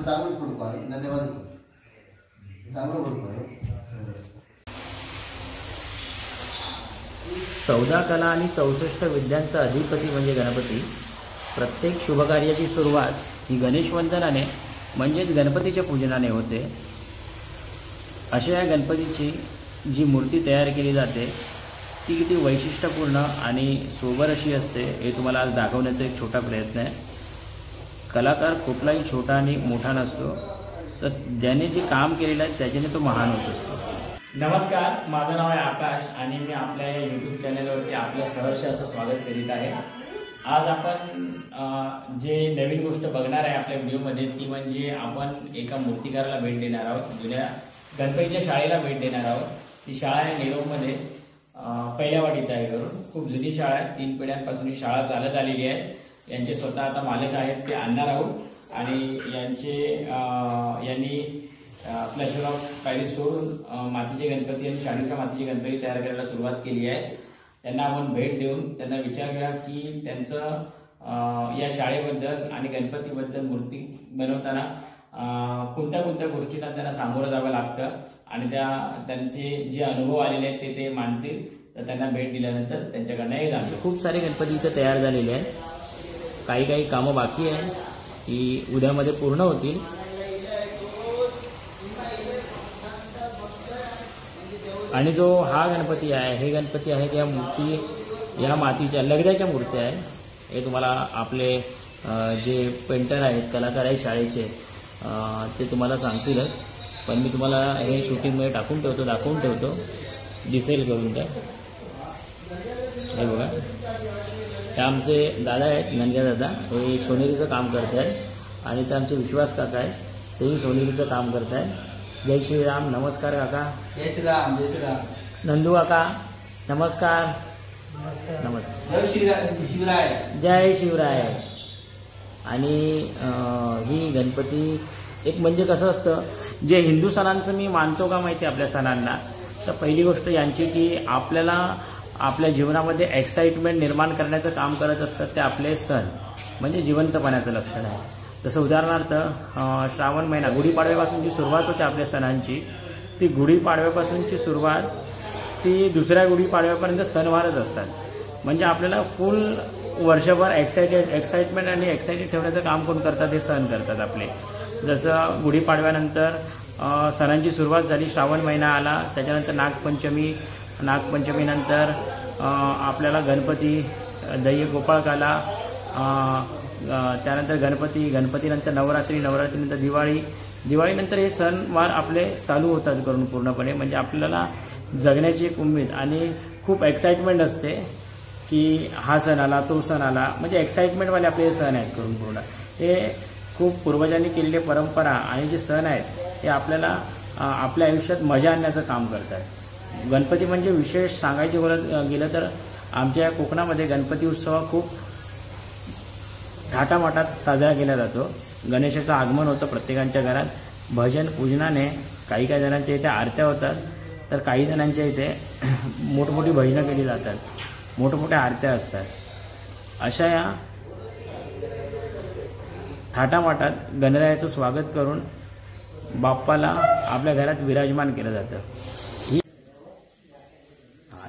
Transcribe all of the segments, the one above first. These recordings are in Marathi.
चांगलं पडू धन्यवाद चांगलं पडू 14 कला आणि 64 विद्यांचा अधिपती म्हणजे गणपती। प्रत्येक शुभकार्याची सुरुवात ही गणेश वंदनाने म्हणजेच गणपतीच्या पूजनाने होते। अशा या गणपतीची जी मूर्ती तयार केली जाते ती किती वैशिष्ट्यपूर्ण आणि सोबर अशी असते हे तुम्हाला आज दाखवण्याचा एक छोटा प्रयत्न आहे। कलाकार कुठलाही छोटा आणि मोठा नसतो, तर ज्याने जे काम केलेलं आहे त्याच्याने तो महान होत असतो। नमस्कार, माझं नाव आहे आकाश आणि मी आपल्या यूट्यूब चॅनलवरती आपलं सहर्ष असं स्वागत करीत आहे। आज आपण जे नवीन गोष्ट बघणार आहे आपल्या व्हिडिओमध्ये ती म्हणजे आपण एका मूर्तिकाराला भेट देणार आहोत, जुन्या गणपतीच्या शाळेला भेट देणार आहोत। ती शाळा आहे निरोपमध्ये, पहिल्या वाडीत आहे करून। खूप जुनी शाळा आहे, 3 पिढ्यांपासून ही शाळा चालत आलेली आहे। यांचे स्वतः आता मालक आहेत ते आणणार आहोत आणि यांनी प्लेशर ऑफ पॅरिस सोडून मातीचे गणपती आणि शाडूच्या मातीचे गणपती तयार करायला सुरुवात केली आहे। त्यांना आपण भेट देऊन त्यांना विचारूया की त्यांचं या शाळेबद्दल आणि गणपतीबद्दल मूर्ती बनवताना कोणत्या कोणत्या गोष्टींना त्यांना सामोरं जावं लागतं आणि त्यांचे जे अनुभव आलेले आहेत ते मांडतील। तर त्यांना भेट दिल्यानंतर त्यांच्याकडनं हे जाणवतं। खूप सारे गणपती इथे तयार झालेले आहेत, काही कामं बाकी आहे की उद्यामध्ये पूर्ण होतील। आणि जो हा गणपती आहे, हे गणपती आहेत या मूर्ती या मातीच्या लगद्याच्या मूर्त्या आहेत। हे तुम्हाला आपले जे पेंटर आहेत, कलाकार आहेत शाळेचे, ते तुम्हाला सांगतीलच, पण मी तुम्हाला हे शूटिंगमध्ये दाखवून ठेवतो दिसेल करून त्या। हे बघा, हे आमचे दादा आहेत, नंद्या दादा, हे सोनेरीचं काम करत आहेत आणि ते आमचे विश्वास काका आहेत, तेही सोनेरीचं काम करत आहेत। जय श्रीराम, नमस्कार काका। जय श्रीराम, जय श्रीराम। नंदू काका नमस्कार। नमस्कार, जय शिवराय, जय शिवराय। आणि ही गणपती एक म्हणजे कसं असतं, जे हिंदू सणांचं मी मानतो का माहिती आपल्या सणांना, तर पहिली गोष्ट यांची की आपल्याला आपल्या जीवनामध्ये एक्साइटमेंट निर्माण करण्याचं काम करत असतात ते आपले सण, म्हणजे जिवंतपणाचं लक्षण आहे। जसं उदाहरणार्थ श्रावण महिना गुढीपाडव्यापासून जी सुरुवात होते आपल्या सणांची, ती गुढीपाडव्यापासूनची सुरुवात ती दुसऱ्या गुढीपाडव्यापर्यंत सणवारच असतात। म्हणजे आपल्याला फुल वर्षभर एक्साइटमेंट आणि एक्साइटेड ठेवण्याचं काम कोण करतात, हे सण करतात आपले। जसं गुढीपाडव्यानंतर सणांची सुरुवात झाली, श्रावण महिना आला, त्याच्यानंतर नागपंचमीनंतर आपल्याला गणपती, दही गोपाळकाला, त्यानंतर गणपतीनंतर नवरात्रीनंतर दिवाळीनंतर हे सणवार आपले चालू होतात करून पूर्णपणे। म्हणजे आपल्याला जगण्याची एक उमेद आणि खूप एक्साइटमेंट असते की हा सण आला, तो सण आला, म्हणजे एक्साइटमेंटवाले आपले हे सण आहेत करून पूर्ण। हे खूप पूर्वजांनी केलेले परंपरा आणि जे सण आहेत हे आपल्याला आपल्या आयुष्यात मजा आणण्याचं काम करतात। गणपती म्हणजे विशेष सांगायचे गेलं तर आमच्या कोकणामध्ये गणपती उत्सव खूप थाटामाटात साजरा केला जातो। गणेशाचं आगमन होतं प्रत्येकांच्या घरात, भजन पूजनाने काही जणांच्या इथे आरत्या होतात, तर काही जणांच्या इथे मोठमोठी भजनं केली जातात, मोठमोठ्या आरत्या असतात। अशा या थाटामाटात गणरायाचं स्वागत करून बाप्पाला आपल्या घरात विराजमान केलं जातं।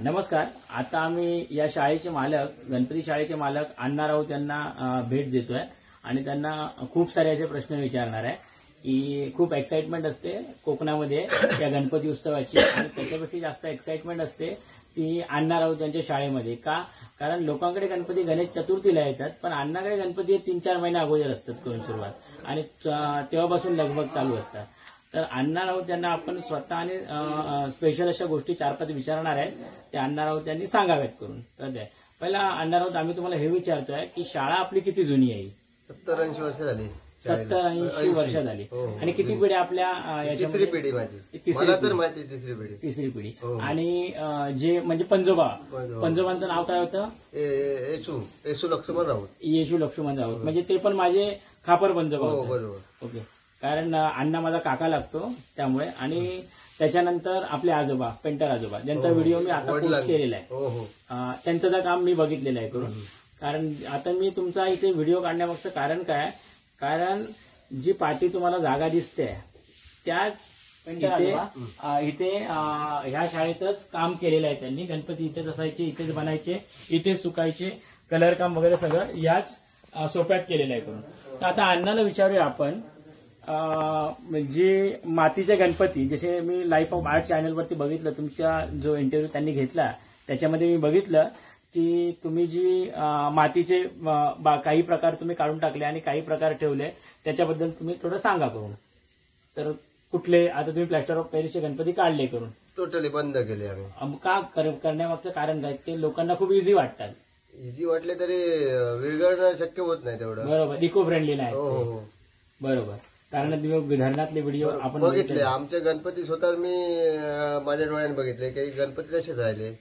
नमस्कार, आता आम्ही या शाळेचे मालक, गणपती शाळेचे मालक आणणार आहोत, त्यांना भेट देतोय आणि त्यांना खूप सारे असे प्रश्न विचारणार आहे की खूप एक्साइटमेंट असते कोकणामध्ये या गणपती उत्सवाची, आणि त्याच्यापेक्षा जास्त एक्साइटमेंट असते ती आणणार आहोत त्यांच्या शाळेमध्ये। का? कारण लोकांकडे गणपती गणेश चतुर्थीला येतात, पण अण्णाकडे गणपती 3-4 महिने अगोदर असतात करून सुरुवात, आणि तेव्हापासून लगबग चालू असतात। तर आणणार आहोत त्यांना आपण स्वतः आणि स्पेशल अशा गोष्टी 4-5 विचारणार आहेत, ते आणणार आहोत त्यांनी सांगाव्यात करून। तर पहिला आणणार आहोत आम्ही तुम्हाला हे विचारतोय की शाळा आपली किती जुनी आहे? 70-80 वर्ष झाली। 70-80 वर्ष झाली। आणि किती पिढ्या आपल्या? तिसरी पिढी माझी, मला तर माहिती तिसरी पिढी। आणि जे म्हणजे पंजोबांचं नाव काय होतं? येशू लक्ष्मण राऊत, म्हणजे ते पण माझे खापर पंजोबा होते। बरोबर, ओके। कारण अण्णा माझा काका लागतो त्यामुळे। आणि त्याच्यानंतर आपले आजोबा, पेंटर आजोबा, ज्यांचा व्हिडिओ मी आता पोस्ट केलेला आहे, त्यांचं काम मी बघितलेलं आहे करून। कारण आता मी तुमचा इथे व्हिडिओ काढण्यामागचं कारण काय? कारण जी पाठी तुम्हाला जागा दिसते त्याच इथे ह्या शाळेतच काम केलेलं आहे त्यांनी. गणपती इथेच असायचे, इथेच बनायचे, इथेच सुकायचे, कलर काम वगैरे सगळं याच सोप्यात केलेलं आहे करून. तर आता अण्णाला विचारूया आपण, म्हणजे मातीचे गणपती, जसे मी लाईफ ऑफ आर्ट चॅनलवरती बघितलं, तुमचा जो इंटरव्ह्यू त्यांनी घेतला त्याच्यामध्ये मी बघितलं की तुम्ही जी मातीचे काही प्रकार तुम्ही काढून टाकले आणि काही प्रकार ठेवले, त्याच्याबद्दल तुम्ही थोडं सांगा करून. तर कुठले, आता तुम्ही प्लॅस्टर ऑफ पॅरिसचे गणपती काढले करून? टोटली बंद केले आम्ही. का करण्यामागचं कारण काय? ते लोकांना खूप इझी वाटतात. इझी वाटले तरी विरघळणं शक्य होत नाही तेवढं. बरोबर, इको फ्रेंडली नाही. हो बरोबर, कारण तुम्ही धरणातले व्हिडिओ आपण बघितले. आमचे गणपती स्वतः मी माझ्या डोळ्याने बघितले. काही गणपती तसेच राहिले,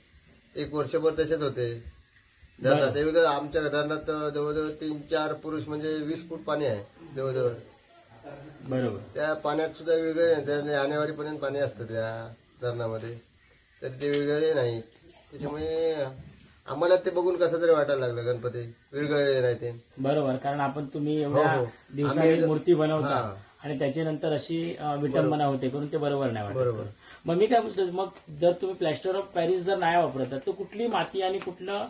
एक वर्षभर तसेच होते धरणात. आमच्या धरणात जवळजवळ 3-4 पुरुष म्हणजे 20 फूट पाणी आहे जवळजवळ. बरोबर, त्या पाण्यात सुद्धा वेगळे जानेवारीपर्यंत पाणी असतं त्या धरणामध्ये, तर ते वेगळे नाही. त्याच्यामुळे आम्हाला ते बघून कसं तरी वाटायला लागलं गणपती विरघळले नाही ते. बरोबर, कारण आपण तुम्ही एवढ्या दिवसांनी मूर्ती बनवता आणि त्याच्यानंतर अशी विटंबना होते करून, ते बरोबर नाही वाटत. बरोबर. मग मी काय बोलतो, मग जर तुम्ही प्लॅस्टर ऑफ पॅरिस जर नाही वापरत तर कुठली माती आणि कुठलं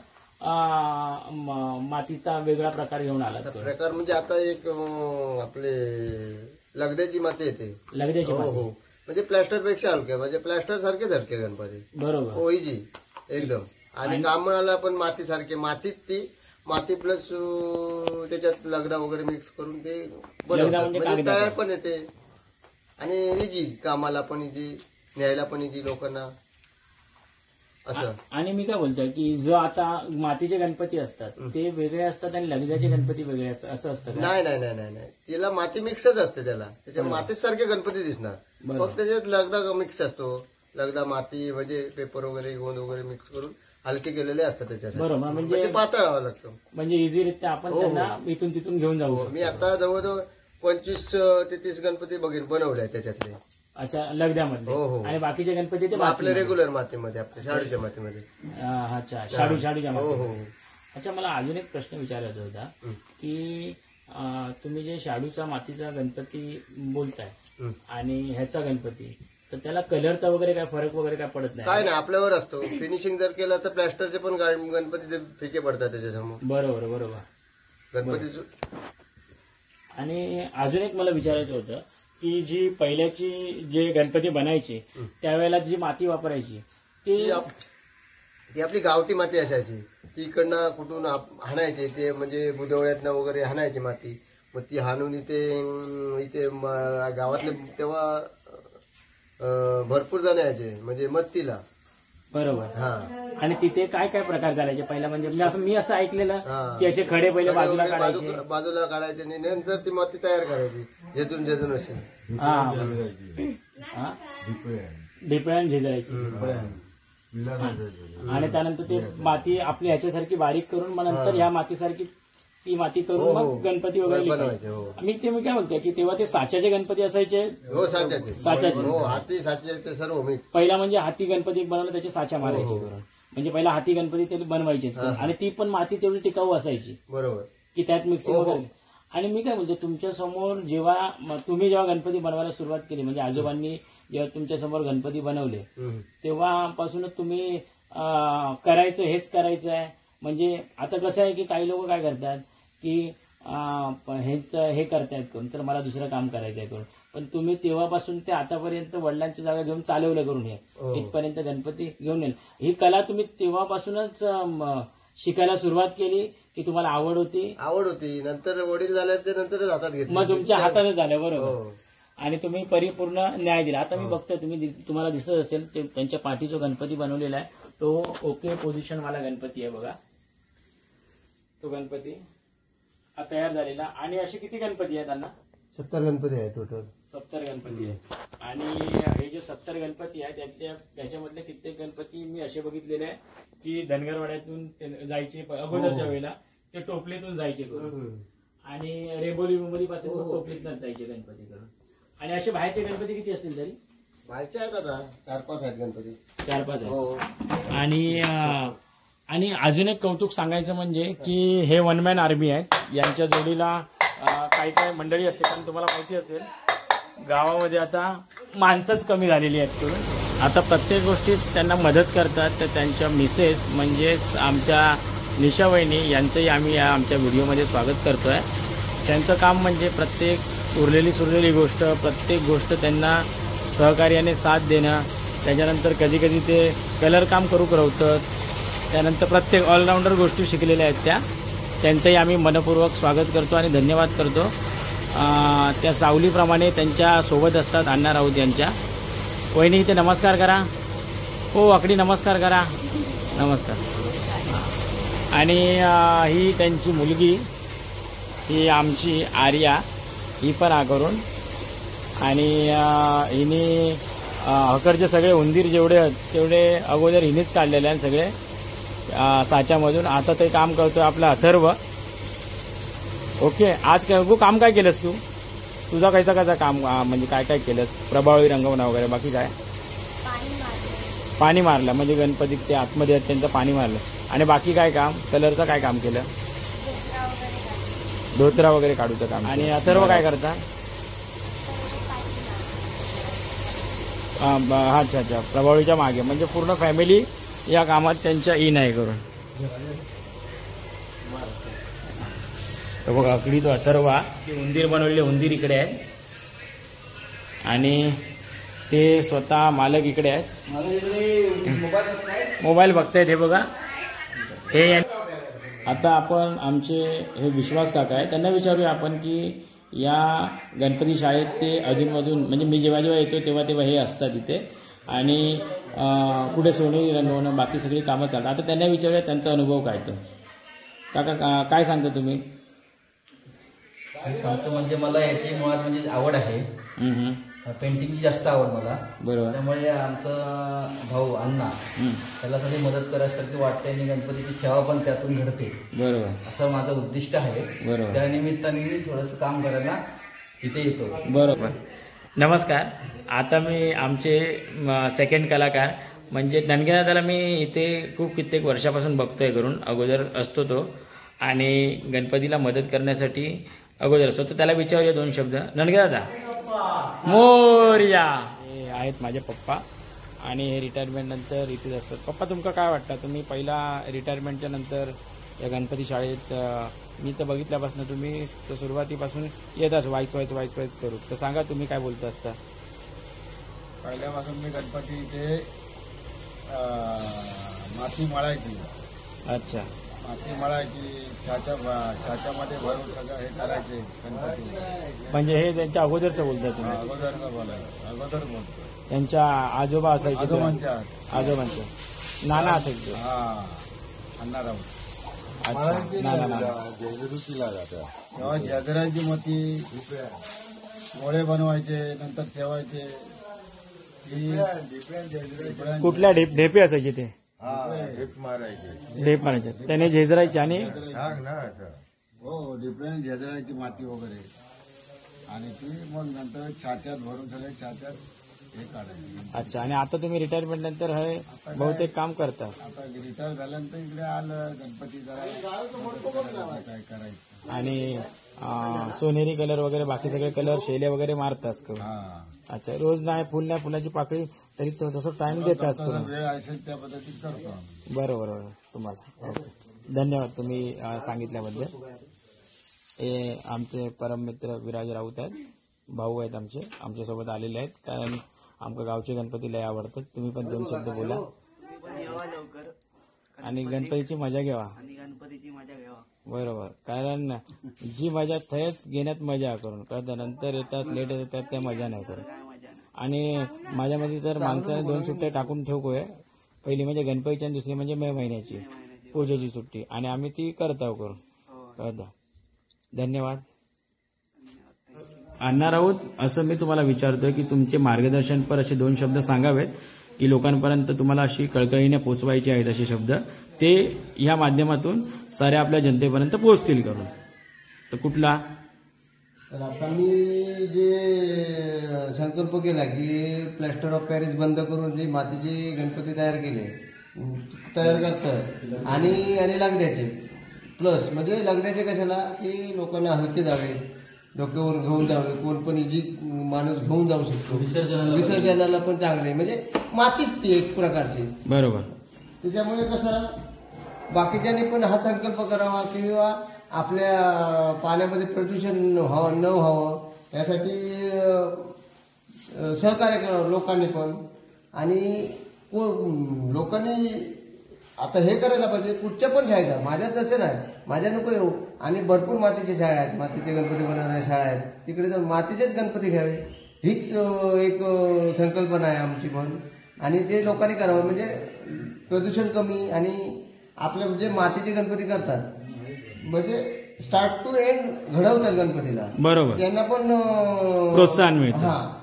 मातीचा वेगळा प्रकार घेऊन आला? प्रकार म्हणजे आता एक आपले लगद्याची माती येते. लगद्याची माती? हो, म्हणजे प्लॅस्टर पेक्षा हलके, म्हणजे प्लॅस्टर सारखेच हलके गणपती. बरोबर, हो, इजी एकदम. आणि कामाला पण माती सारखे, मातीच ती माती प्लस त्याच्यात लगदा वगैरे मिक्स करून ते म्हणजे तयार पण येते. आणि इजी, कामाला पण इजी, न्यायला पण इजी लोकांना असं. आणि मी काय बोलतोय की जो आता मातीचे गणपती असतात ते वेगळे असतात आणि लगद्याचे गणपती वेगळे असतात, असं असतं? नाही नाही नाही नाही नाही, त्याला माती मिक्सच असते. त्याच्या मातीच सारखे गणपती दिसणार, फक्त त्याच्यात लगदा मिक्स असतो. लगदा माती म्हणजे पेपर वगैरे गोंद वगैरे मिक्स करून हलके केलेले असतात त्याच्यात. बरोबर, म्हणजे पातळ व्हावं लागतं. म्हणजे इझीरित्या आपण त्यांना इथून तिथून घेऊन जाऊ. मी आता जवळजवळ 25 ते 30 गणपती बनवले त्याच्यातले. अच्छा, लगद्यामध्ये? हो. आणि बाकीचे गणपती ते आपल्या रेग्युलर मातीमध्ये, आपल्या शाडूच्या मातीमध्ये. अच्छा, शाडूच्या हो. अच्छा, मला अजून एक प्रश्न विचारायचा होता की तुम्ही जे शाडूचा मातीचा गणपती बोलताय आणि ह्याचा गणपती, तर त्याला कलरचा वगैरे काय फरक वगैरे काय पडत नाही? काय नाही, आपल्यावर असतो. फिनिशिंग जर केलं तर प्लॅस्टरचे पण गणपती फिके पडतात त्याच्यासमोर. बरोबर गणपती. आणि अजून एक मला विचारायचं होतं की जी पहिल्याची जे गणपती बनायची त्यावेळेला जी माती वापरायची ती आपली गावठी माती असायची. ती इकडनं कुठून हाणायची, ते म्हणजे बुधवळ्यातनं वगैरे हाणायची माती. मग ती हाणून इथे गावातले तेव्हा भरपूर जण यायचे म्हणजे मत्तीला. बरोबर. आणि तिथे काय काय प्रकार करायचे पहिला? म्हणजे मी असं ऐकलेलं की असे खडे पहिले बाजूला काढायचे आणि नंतर ती माती तयार करायची झेजून असे. ढिपळ्यान झेजायची आणि त्यानंतर ते माती आपली ह्याच्यासारखी बारीक करून मग नंतर ह्या मातीसारखी ती माती करून मग गणपती वगैरे बनवायचे. मी काय बोलतोय की तेव्हा ते साच्याचे गणपती असायचे? हो, साच्याचे. हाती साच्याचे सर्व मिक्स. पहिला म्हणजे हाती गणपती बनवलं त्याचे साच्या मारायचे करून, म्हणजे पहिला हाती गणपती ते बनवायचे आणि ती पण माती तेवढी टिकाऊ असायची. बरोबर, की त्यात मिक्सिंग वगैरे. आणि मी काय बोलतो, तुमच्या समोर तुम्ही जेव्हा गणपती बनवायला सुरुवात केली, म्हणजे आजोबांनी जेव्हा तुमच्या समोर गणपती बनवले तेव्हापासूनच तुम्ही हेच करायचं आहे? म्हणजे आता कसं आहे की काही लोक काय करतात की हे करतायत करून, तर मला दुसरं काम करायचं आहे करून. पण तुम्ही तेव्हापासून ते आतापर्यंत वडिलांची जागा घेऊन चालवलं करून इथपर्यंत गणपती घेऊन येईल. ही कला तुम्ही तेव्हापासूनच शिकायला सुरुवात केली की तुम्हाला आवड होती? नंतर वडील झाल्याच्या नंतरच हातात घेतलं. मग तुमच्या हाताने झालं. बरोबर. आणि तुम्ही परिपूर्ण न्याय दिला. आता मी बघतोय तुम्हाला दिसत असेल ते त्यांच्या पाठी जो गणपती बनवलेला आहे तो ओके पोझिशन वाला गणपती आहे बघा. तो गणपती तयार झालेला. आणि असे किती गणपती आहेत त्यांना? 70 गणपती आहे टोटल. 70 गणपती आहे. आणि हे जे 70 गणपती आहेत त्याच्यामधले कित्येक गणपती मी असे बघितलेले आहे की धनगरवाड्यातून जायचे अगोदरच्या वेळेला, ते टोपलीतून जायचे करून आणि रेबोली पासून टोपलीतूनच जायचे गणपती करून. आणि असे बाहेरचे गणपती किती असतील तरी? बाहेरचे आहेत आता 4-5 आहेत गणपती. 4-5 आहेत. आणि अजून एक कौतुक सांगायचं म्हणजे की हे वन मॅन आर्मी आहेत. यांच्या जोडीला काही काही मंडळी असते, कारण तुम्हाला माहिती असेल गावामध्ये आता माणसंच कमी झालेली आहेत करून. आता प्रत्येक गोष्टीत त्यांना मदत करतात. तर त्यांच्या मिसेस म्हणजेच आमच्या निशा वहिनी यांचंही आम्ही या आमच्या व्हिडिओमध्ये स्वागत करतो आहे. त्यांचं काम म्हणजे प्रत्येक उरलेली सुरलेली गोष्ट, प्रत्येक गोष्ट त्यांना सहकार्याने साथ देणं. त्याच्यानंतर कधी कधी ते कलर काम करू करवतात. त्यानंतर प्रत्येक ऑलराऊंडर गोष्टी शिकलेल्या आहेत त्या. त्यांचंही आम्ही मनपूर्वक स्वागत करतो आणि धन्यवाद करतो. त्या सावलीप्रमाणे त्यांच्या सोबत असतात अण्णा राऊत यांच्या. वहिनी इथे नमस्कार करा. हो आकडी नमस्कार करा. नमस्कार. आणि ही त्यांची मुलगी, ही आमची आर्या, ही पण करून. आणि हिने हकडचे सगळे उंदीर जेवढे आहेत तेवढे अगोदर हिनेच काढलेले आहेत सगळे साच्यामधून. आता ते काम करतोय आपला अथर्व. ओके. आज काम काय केलंस तू? तुझा कायचा काम म्हणजे काय काय केलंस? प्रभावळी रंगवणं वगैरे, बाकी काय? पाणी मारलं म्हणजे गणपती ते आतमध्ये आहेत त्यांचं पाणी मारलं. आणि बाकी काय काम? कलरचं काय काम केलं? धोत्रा वगैरे काढूचं काम. आणि अथर्व काय करता? अच्छा अच्छा, प्रभावळीच्या मागे. म्हणजे पूर्ण फॅमिली या कामात त्यांच्या इन आहे करून. तर बघा आकडी तो अथर्वा, ते उंदीर बनवलेले उंदीर इकडे आहेत आणि ते स्वतः मालक इकडे आहेत. मोबाईल बघतायत हे बघा. हे आता आपण आमचे हे विश्वास काका आहे, त्यांना विचारूया आपण की या गणपती शाळेत ते अधूनमधून म्हणजे मी जेव्हा जेव्हा येतो तेव्हा हे असतात इथे. आणि कुठे सोनेरी रंगवणं बाकी सगळी कामं चालतात. आता त्यांना विचारूया त्यांचा अनुभव काय. तो काका काय सांगता तुम्ही? सांगतो म्हणजे मला याची मुळात म्हणजे आवड आहे, पेंटिंगची जास्त आवड मला. बरोबर. त्यामुळे आमचा भाऊ अण्णा त्याला थोडी मदत करायसारखी वाटते आणि गणपतीची सेवा पण त्यातून घडते. बरोबर. असं माझं उद्दिष्ट आहे. बरोबर. त्या निमित्ताने मी थोडंसं काम करायला इथे येतो. बरोबर. नमस्कार. आता मी आमचे सेकंड कलाकार म्हणजे ननगेदादाला मी इथे खूप कित्येक वर्षापासून बघतोय करून. अगोदर असतो तो आणि गणपतीला मदत करण्यासाठी अगोदर असतो. तर त्याला विचारूया दोन शब्द. ननगेदादा मोरया. हे आहेत माझे पप्पा आणि हे रिटायरमेंट नंतर इथेच असतात. पप्पा तुमका काय वाटतं? तुम्ही पहिला रिटायरमेंटच्या नंतर या गणपती शाळेत मी तर बघितल्यापासून तुम्ही तर सुरुवातीपासून येताच वाईच करू. तर सांगा तुम्ही काय बोलता असता? पहिल्यापासून मी गणपती इथे माती मळायची. अच्छा. माती मळायची, छाच्यामध्ये भरून सगळं हे करायचे गणपती. म्हणजे हे त्यांच्या अगोदरचं बोलता तुम्ही? अगोदरचं बोलायचं, अगोदर बोलतो. त्यांच्या आजोबा असायचे? आजोबांच्या नाना असायचे. हा, अण्णा राऊत. जेजुरीला जातात तेव्हा जेजुराची मोती मोळे बनवायचे, नंतर ठेवायचे. कुठल्या ढेपे असायचे ते? ढेप मारायचे. ढेप मारायचे त्याने झेजरायचे. आणि हो, डिफरंट जेजुराची माती वगैरे. आणि ती मग नंतर छाच्यात भरून सगळे छाच्यात हे काढायचे. अच्छा. आणि आता तुम्ही रिटायरमेंट नंतर हे बहुतेक काम करता? आता रिटायर झाल्यानंतर इकडे आलं गणपती जरा काय करायचं. आणि सोनेरी कलर वगैरे बाकी सगळे कलर शेले वगैरे मारतास का? अच्छा. रोज नाही फुलाची पाकळी तरी तसं टाइम देतास? वेळ असेल त्या पद्धतीत करतो. बरोबर तुम्हाला. ओके. धन्यवाद तुम्ही सांगितल्याबद्दल. हे आमचे परममित्र विराज राऊत आहेत, भाऊ आहेत आमच्यासोबत आलेले आहेत. कारण आमच्या गावचे गणपती लय आवडतात. तुम्ही पण दोन शब्द बोला आणि गणपतीची मजा घ्यावा. बरोबर. कारण जी मजा थंयच घेण्यात मजा करून कळतं. नंतर येतात लेट येतात त्या मजा नाही करत. आणि माझ्यामध्ये तर माणसाने 2 सुट्ट्या टाकून ठेवतोय. पहिली म्हणजे गणपतीची आणि दुसरी म्हणजे मे महिन्याची पूजेची सुट्टी. आणि आम्ही ती करतो करून कळतं. धन्यवाद. अण्णा राऊत, असं मी तुम्हाला विचारतोय की तुमचे मार्गदर्शनपर असे 2 शब्द सांगावेत की लोकांपर्यंत तुम्हाला अशी कळकळीने पोचवायची आहेत असे शब्द, ते या माध्यमातून साऱ्या आपल्या जनतेपर्यंत पोहोचतील करून. तर कुठला? तर आता मी जे संकल्प केला की प्लॅस्टर ऑफ पॅरिस बंद करून जे मातीचे गणपती तयार करतात आणि लागण्याचे प्लस म्हणजे लग्नाचे कशाला की लोकांना हलके जावे, डोक्यावर घेऊन जावे, कोण पण इजी माणूस घेऊन जाऊ शकतो, विसर्जनाला पण चांगले, म्हणजे मातीच ती एक प्रकारची. बरोबर. त्याच्यामुळे कसं बाकीच्यांनी पण हा संकल्प करावा किंवा आपल्या पाण्यामध्ये प्रदूषण न व्हावं यासाठी सहकार्य करावं लोकांनी पण. आणि लोकांनी आता हे करायला पाहिजे, कुठच्या पण शाळेत, माझ्या तसं नाही, माझ्या नको येऊ, आणि भरपूर मातीच्या शाळा आहेत, मातीचे गणपती बनवणाऱ्या शाळा आहेत, तिकडे जाऊन मातीचेच गणपती घ्यावे, हीच एक संकल्पना आहे आमची पण. आणि ते लोकांनी करावं म्हणजे प्रदूषण कमी, आणि आपले जे मातीचे गणपती करतात म्हणजे स्टार्ट टू एंड घडवतात गणपतीला, बरोबर, त्यांना पण प्रोत्साहन मिळतं. हा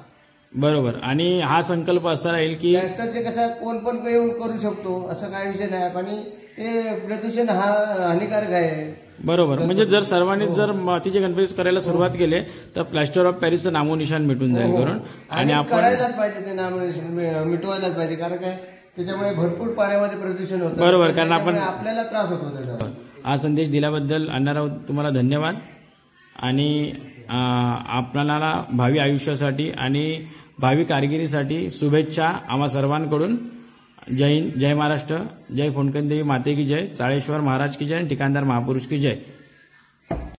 बरोबर. आणि हा संकल्प असा राहील की प्लॅस्टरचे कसं कोण पण येऊन करू शकतो असं काही विषय नाही, आणि ते प्रदूषण हा हानिकारक आहे. बरोबर. म्हणजे जर सर्वांनी जर मातीचे गणपती करायला सुरुवात केली तर प्लॅस्टर ऑफ पॅरिसचं नामोनिशान मिटून जाईल करून. आणि आपण करायलाच पाहिजे, ते नामोनिशान मिटवायलाच पाहिजे, कारण काय त्याच्यामुळे भरपूर पाण्यामध्ये प्रदूषण होतं. बरोबर. कारण आपल्याला त्रास होतो त्याचा. हा संदेश दिल्याबद्दल अण्णाराव तुम्हाला धन्यवाद. आणि आपल्याला भावी आयुष्यासाठी आणि भावी कारकिर्दीसाठी शुभेच्छा आम्हा सर्वांकडून. जय हिंद, जय महाराष्ट्र, जय फोंडकन देवी माते की जय, चाळेश्वर महाराज की जय, ठिकाणदार महापुरुष की जय.